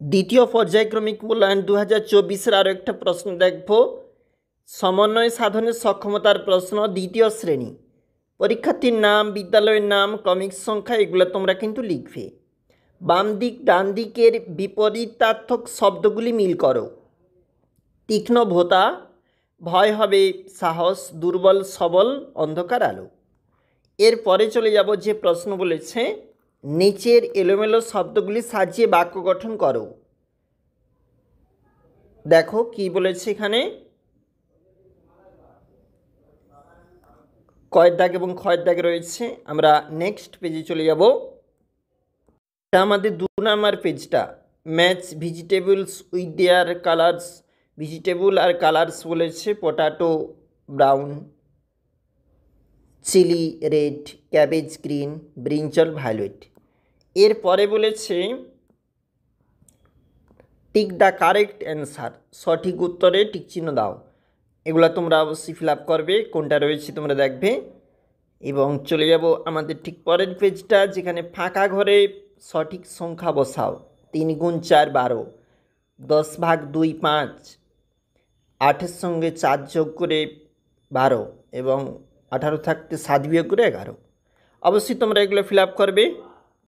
দ্বিতীয় পর্যায়ক্রমিক মূল্যায়ন 2024-এর আরও একটা প্রশ্ন দেখব। সমন্বয় সাধনের সক্ষমতার প্রশ্ন, দ্বিতীয় শ্রেণী। পরীক্ষার্থীর নাম, বিদ্যালয়ের নাম, ক্রমিক সংখ্যা এগুলো তোমরা কিন্তু লিখবে। বাম দিক ডান দিকের বিপরীতার্থক শব্দগুলি মিল করো। তীক্ষ্ণ ভোঁতা, ভয় হবে সাহস, দুর্বল সবল, অন্ধকার আলো। এরপরে চলে যাব, যে প্রশ্ন বলেছে নিচের এলোমেলো শব্দগুলি সাজিয়ে বাক্য গঠন করো। দেখো কি বলেছে এখানে, কয়ের দাগ এবং ক্ষয়ের দাগ রয়েছে। আমরা নেক্সট পেজে চলে যাব। এটা আমাদের 2 নাম্বার পেজটা। Match vegetables with their colours. Vegetable আর কালার্স বলেছে potato brown, chilli red, cabbage green, brinjal violet. এরপরে বলেছে টিক দ্য কারেক্ট অ্যান্সার, সঠিক উত্তরে টিক চিহ্ন দাও। এগুলো তোমরা অবশ্যই ফিল আপ করবে, কোনটা রয়েছে তোমরা দেখবে। এবং চলে যাব আমাদের ঠিক পরের পেজটা, যেখানে ফাঁকা ঘরে সঠিক সংখ্যা বসাও। 3 গুণ 4 12, 10 ভাগ 2 5, 8-এর সঙ্গে 4 যোগ করে 12 এবং 18 থাকতে 7 বিয়োগ করে 11। অবশ্যই তোমরা এগুলো ফিল আপ করবে।